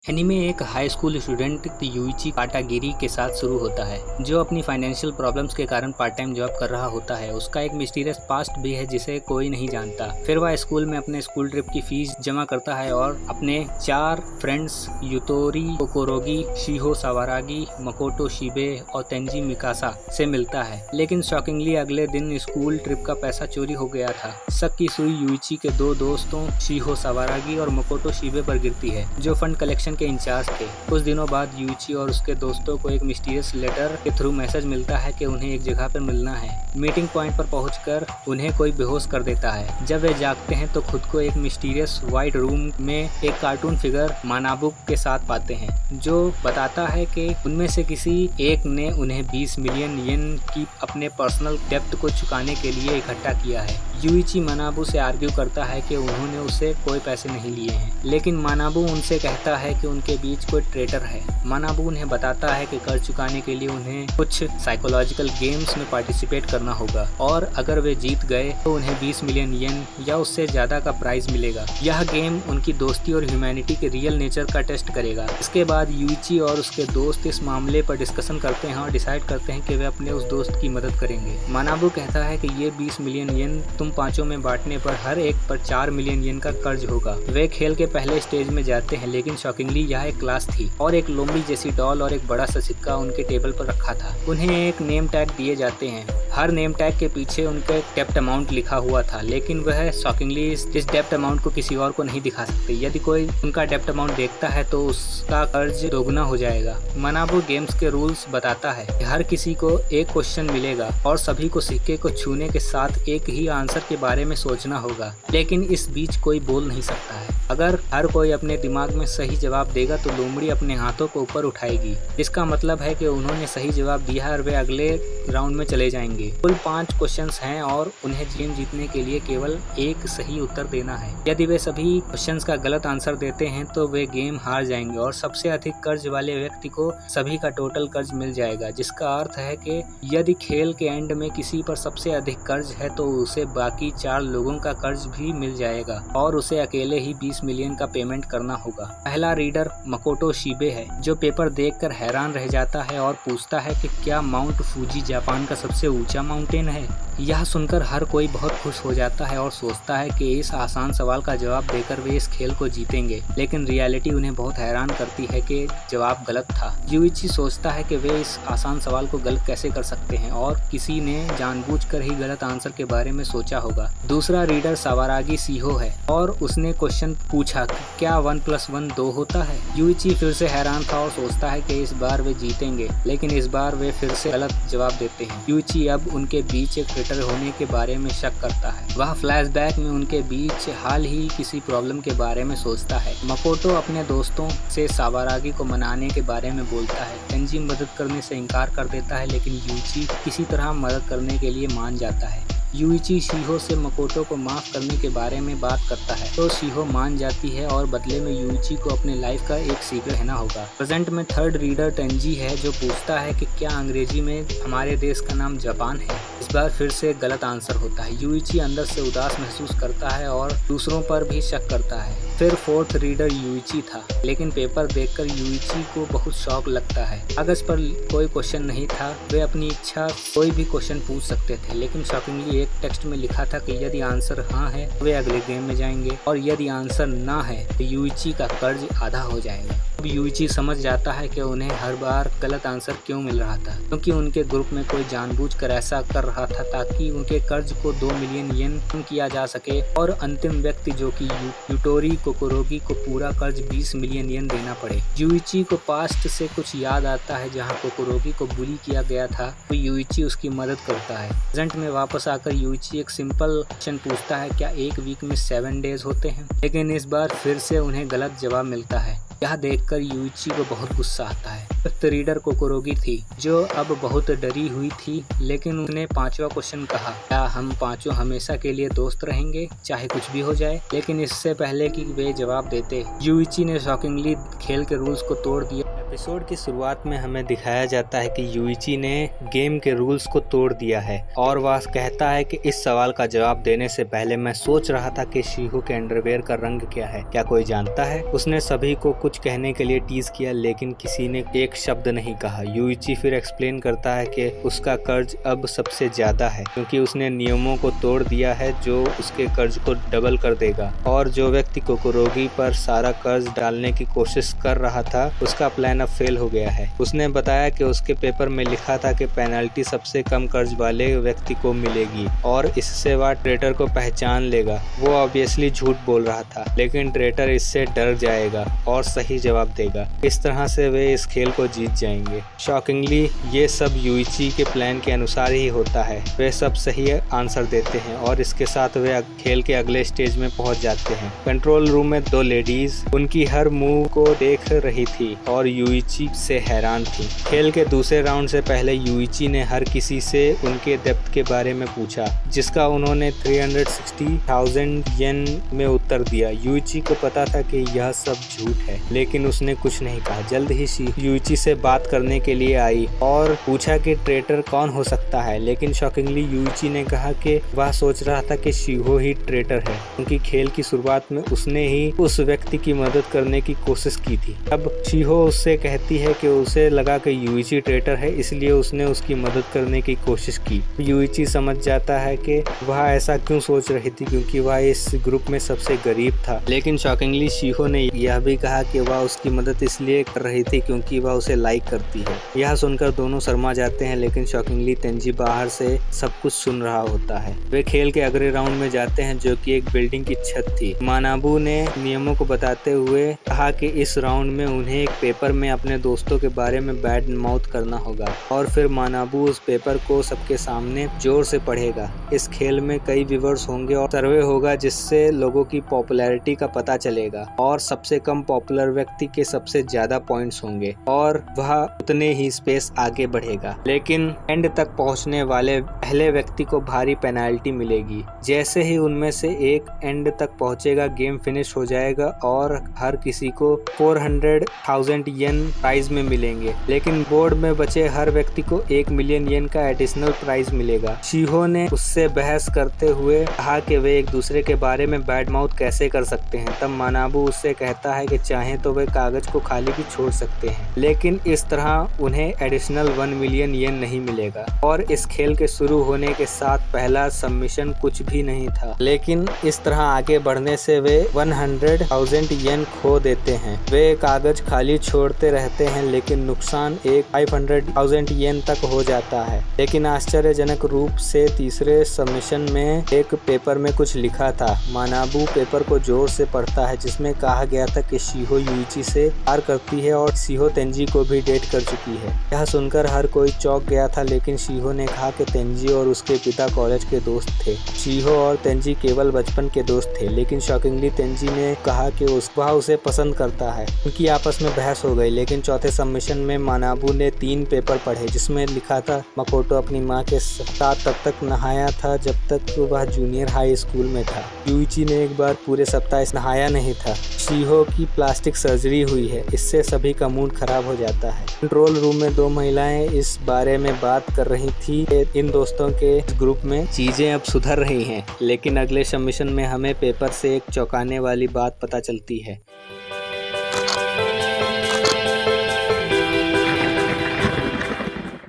Anime एक high school student Yuichi काटागिरी के साथ शुरू होता है, जो अपनी फाइनेंशियल प्रॉब्लम्स के कारण पार्ट टाइम जॉब कर रहा होता है। उसका एक मिस्टीरियस पास्ट भी है जिसे कोई नहीं जानता। फिर वह स्कूल में अपने स्कूल ट्रिप की फीस जमा करता है और अपने 4 फ्रेंड्स युतोरी कोकोरोगी, शिहो सावारागी, मकोटो शिबे और तेंजी मिकासा से मिलता है। लेकिन शॉकिंगली अगले दिन स्कूल ट्रिप का पैसा चोरी हो गया था। शक की सुई यूइची के 2 दोस्तों शिहो सावारागी और मकोटो शिबे पर गिरती है, जो फंड कलेक्शन के इंचार्ज थे। कुछ दिनों बाद यूइची और उसके दोस्तों को एक मिस्टीरियस लेटर के थ्रू मैसेज मिलता है कि उन्हें एक जगह पर मिलना है। मीटिंग पॉइंट पर पहुंचकर उन्हें कोई बेहोश कर देता है। जब वे जागते हैं तो खुद को एक मिस्टीरियस व्हाइट रूम में एक कार्टून फिगर मानाबू के साथ पाते हैं, जो बताता है कि उनमें से किसी एक ने उन्हें 20 मिलियन येन की अपने पर्सनल डेब्ट को चुकाने के लिए इकट्ठा किया है। यूइची मानाबू से आर्ग्यू करता है कि उन्होंने उससे कोई पैसे नहीं लिए हैं, लेकिन मानाबू उनसे कहता है कि उनके बीच कोई ट्रेटर है। मानाबू उन्हें बताता है कि कर्ज चुकाने के लिए उन्हें कुछ साइकोलॉजिकल गेम्स में पार्टिसिपेट करना होगा और अगर वे जीत गए तो उन्हें 20 मिलियन येन या उससे ज्यादा का प्राइज मिलेगा। यह गेम उनकी दोस्ती और ह्यूमैनिटी के रियल नेचर का टेस्ट करेगा। इसके बाद यूइची और उसके दोस्त इस मामले पर डिस्कशन करते हैं और डिसाइड करते हैं कि वे अपने उस दोस्त की मदद करेंगे। मानाबू कहता है कि ये 20 मिलियन येन तुम पांचों में बांटने पर हर एक पर 4 मिलियन येन का कर्ज होगा। वे खेल के पहले स्टेज में जाते हैं, लेकिन शॉकिंगली यह एक क्लास थी और एक लोमड़ी जैसी डॉल और एक बड़ा सा सिक्का उनके टेबल पर रखा था। उन्हें एक नेम टैग दिए जाते हैं। हर नेम टैग के पीछे उनका डेप्ट अमाउंट लिखा हुआ था, लेकिन वह शॉकिंगली इस डेप्ट अमाउंट को किसी और को नहीं दिखा सकते। यदि कोई उनका डेप्ट अमाउंट देखता है तो उसका कर्ज दोगुना हो जाएगा। मानाबू गेम्स के रूल्स बताता है कि हर किसी को एक क्वेश्चन मिलेगा और सभी को सिक्के को छूने के साथ एक ही आंसर के बारे में सोचना होगा, लेकिन इस बीच कोई बोल नहीं सकता है। अगर हर कोई अपने दिमाग में सही जवाब देगा तो लोमड़ी अपने हाथों को ऊपर उठाएगी। इसका मतलब है कि उन्होंने सही जवाब दिया और वे अगले राउंड में चले जाएंगे। कुल 5 क्वेश्चंस हैं और उन्हें गेम जीतने के लिए केवल एक सही उत्तर देना है। यदि वे सभी क्वेश्चंस का गलत आंसर देते हैं तो वे गेम हार जाएंगे और सबसे अधिक कर्ज वाले व्यक्ति को सभी का टोटल कर्ज मिल जाएगा, जिसका अर्थ है कि यदि खेल के एंड में किसी पर सबसे अधिक कर्ज है तो उसे बाकी 4 लोगों का कर्ज भी मिल जाएगा और उसे अकेले ही 20 मिलियन का पेमेंट करना होगा। पहला रीडर मकोटो शिबे है, जो पेपर देखकर हैरान रह जाता है और पूछता है कि क्या माउंट फूजी जापान का सबसे ऊंचा माउंटेन है। यह सुनकर हर कोई बहुत खुश हो जाता है और सोचता है कि इस आसान सवाल का जवाब देकर वे इस खेल को जीतेंगे, लेकिन रियलिटी उन्हें बहुत हैरान करती है कि जवाब गलत था। यूइची सोचता है कि वे इस आसान सवाल को गलत कैसे कर सकते हैं और किसी ने जानबूझकर ही गलत आंसर के बारे में सोचा होगा। दूसरा रीडर सावारागी शिहो है और उसने क्वेश्चन पूछा कि क्या 1 + 1 2 होता है। यूइची फिर से हैरान था और सोचता है कि इस बार वे जीतेंगे, लेकिन इस बार वे फिर से गलत जवाब देते हैं। यूइची अब उनके बीच एक ट्रेटर होने के बारे में शक करता है। वह फ्लैशबैक में उनके बीच हाल ही किसी प्रॉब्लम के बारे में सोचता है। मकोटो अपने दोस्तों से सावारागी को मनाने के बारे में बोलता है। तेंजी मदद करने से इनकार कर देता है, लेकिन यूइची किसी तरह मदद करने के लिए मान जाता है। यूइची शिहो से मकोटो को माफ करने के बारे में बात करता है तो शिहो मान जाती है और बदले में यूइची को अपने लाइफ का एक सीक्रेट कहना होगा। प्रेजेंट में थर्ड रीडर तेंजी है, जो पूछता है कि क्या अंग्रेजी में हमारे देश का नाम जापान है। इस बार फिर से गलत आंसर होता है। यूइची अंदर से उदास महसूस करता है और दूसरों पर भी शक करता है। फिर फोर्थ रीडर यूइची था, लेकिन पेपर देखकर यूइची को बहुत शौक लगता है। कागज पर कोई क्वेश्चन नहीं था, वे अपनी इच्छा कोई भी क्वेश्चन पूछ सकते थे, लेकिन शॉकिंगली एक टेक्स्ट में लिखा था कि यदि आंसर हाँ है तो वे अगले गेम में जाएंगे और यदि आंसर ना है तो यूइची का कर्ज आधा हो जाएगा। अब यूइची समझ जाता है कि उन्हें हर बार गलत आंसर क्यों मिल रहा था, क्योंकि उनके ग्रुप में कोई जानबूझकर ऐसा कर रहा था ताकि उनके कर्ज को 2 मिलियन येन कम किया जा सके और अंतिम व्यक्ति जो कि युटोरी कोकोरोगी को पूरा कर्ज 20 मिलियन येन देना पड़े। यूइची को पास्ट से कुछ याद आता है जहाँ कोकोरोगी को बुली किया गया था, तो यूइची उसकी मदद करता है। प्रेजेंट में वापस आकर यूइची एक सिंपल क्वेश्चन पूछता है, क्या एक वीक में 7 डेज होते हैं, लेकिन इस बार फिर से उन्हें गलत जवाब मिलता है। यह देखकर यूइची को बहुत गुस्सा आता है। फिफ्थ रीडर कोकोरोगी थी, जो अब बहुत डरी हुई थी, लेकिन उसने 5वां क्वेश्चन कहा, क्या हम पांचों हमेशा के लिए दोस्त रहेंगे चाहे कुछ भी हो जाए। लेकिन इससे पहले कि वे जवाब देते, यूइची ने शॉकिंगली खेल के रूल्स को तोड़ दिया। एपिसोड की शुरुआत में हमें दिखाया जाता है कि यूइची ने गेम के रूल्स को तोड़ दिया है और वह कहता है कि इस सवाल का जवाब देने से पहले मैं सोच रहा था कि शिहो के अंडरवेयर का रंग क्या है, क्या कोई जानता है। उसने सभी को कुछ कहने के लिए टीज किया लेकिन किसी ने एक शब्द नहीं कहा। यूइची फिर एक्सप्लेन करता है कि उसका कर्ज अब सबसे ज्यादा है क्योंकि उसने नियमों को तोड़ दिया है जो उसके कर्ज को डबल कर देगा, और जो व्यक्ति कोकोरोगी पर सारा कर्ज डालने की कोशिश कर रहा था उसका प्लान अब फेल हो गया है। उसने बताया कि उसके पेपर में लिखा था कि पेनल्टी सबसे कम कर्ज वाले व्यक्ति को मिलेगी और इससे वह ट्रेटर को पहचान लेगा। वो ऑब्वियसली झूठ बोल रहा था लेकिन ट्रेटर इससे डर जाएगा और सही जवाब देगा। इस तरह से वे इस खेल को जीत जाएंगे। शॉकिंगली ये सब यूइची के प्लान के अनुसार ही होता है। वे सब सही आंसर देते हैं और इसके साथ वे खेल के अगले स्टेज में पहुंच जाते हैं। कंट्रोल रूम में दो लेडीज उनकी हर मूव को देख रही थी और यूइची से हैरान थी। खेल के दूसरे राउंड से पहले यूइची ने हर किसी से उनके डेप्थ के बारे में पूछा जिसका उन्होंने 360,000 येन में उत्तर दिया। यूइची को पता था कि यह सब झूठ है लेकिन उसने कुछ नहीं कहा। जल्द ही यूइची से बात करने के लिए आई और पूछा कि ट्रेटर कौन हो सकता है, लेकिन शॉकिंगली यूइची ने कहा कि वह सोच रहा था कि शिहो ही ट्रेटर है क्योंकि खेल की शुरुआत में उसने ही उस व्यक्ति की मदद करने की कोशिश की थी। अब शिहो उससे कहती है कि उसे लगा कि यूइची ट्रेटर है इसलिए उसने उसकी मदद करने की कोशिश की। यूइची समझ जाता है कि वह ऐसा क्यों सोच रही थी क्योंकि वह इस ग्रुप में सबसे गरीब था, लेकिन शॉकिंगली शिहो ने यह भी कहा कि वह उसकी मदद इसलिए कर रही थी क्योंकि वह उसे लाइक करती है। यह सुनकर दोनों शर्मा जाते हैं लेकिन शॉकिंगली तेंजी बाहर से सब कुछ सुन रहा होता है। वे खेल के अगले राउंड में जाते हैं जो कि एक बिल्डिंग की छत थी। मानाबू ने नियमों को बताते हुए कहा कि इस राउंड में उन्हें एक पेपर में अपने दोस्तों के बारे में बैड माउथ करना होगा और फिर मानाबू उस पेपर को सबके सामने जोर से पढ़ेगा। इस खेल में कई व्यूअर्स होंगे और सर्वे होगा जिससे लोगों की पॉपुलैरिटी का पता चलेगा और सबसे कम पॉपुलर व्यक्ति के सबसे ज्यादा पॉइंट्स होंगे और वह उतने ही स्पेस आगे बढ़ेगा। लेकिन एंड तक पहुंचने वाले पहले व्यक्ति को भारी पेनाल्टी मिलेगी। जैसे ही उनमें से एक एंड तक पहुंचेगा गेम फिनिश हो जाएगा और हर किसी को 400,000 येन प्राइज में मिलेंगे, लेकिन बोर्ड में बचे हर व्यक्ति को 1 मिलियन येन का एडिशनल प्राइज मिलेगा। शिहो ने उससे बहस करते हुए कहा कि वे एक दूसरे के बारे में बैड माउथ कैसे कर सकते हैं। तब मानाबू उससे कहता है कि चाहे तो वे कागज को खाली भी छोड़ सकते हैं लेकिन इस तरह उन्हें एडिशनल 1 मिलियन येन नहीं मिलेगा। और इस खेल के शुरू होने के साथ पहला सबमिशन कुछ भी नहीं था, लेकिन इस तरह आगे बढ़ने से वे 100,000 येन खो देते हैं। वे कागज खाली छोड़ते रहते हैं लेकिन नुकसान एक 500,000 येन तक हो जाता है। लेकिन आश्चर्यजनक रूप से तीसरे सबमिशन में एक पेपर में कुछ लिखा था। मानाबू पेपर को जोर से पढ़ता है जिसमें कहा गया था कि शिहो यूइची से प्यार करती है और शिहो तेंजी को भी डेट कर चुकी है। यह सुनकर हर कोई चौंक गया था लेकिन शिहो ने कहा कि तेंजी और उसके पिता कॉलेज के दोस्त थे। शिहो और तेंजी केवल बचपन के दोस्त थे, लेकिन शॉकिंगली तेंजी ने कहा कि वह उसे पसंद करता है। उनकी आपस में बहस हो गई लेकिन चौथे सबमिशन में मानाबू ने 3 पेपर पढ़े जिसमें लिखा था मकोटो अपनी माँ के साथ तब तक नहाया था जब तक वह जूनियर हाई स्कूल में था। यूइची ने एक बार पूरे सप्ताह नहाया नहीं था। शिहो की प्लास्टिक सर्जरी हुई है, इससे सभी का मूड खराब हो जाता है। कंट्रोल रूम में 2 महिलाएं इस बारे में बात कर रही थी कि इन दोस्तों के ग्रुप में चीजें अब सुधर रही हैं, लेकिन अगले सबमिशन में हमें पेपर से एक चौंकाने वाली बात पता चलती है।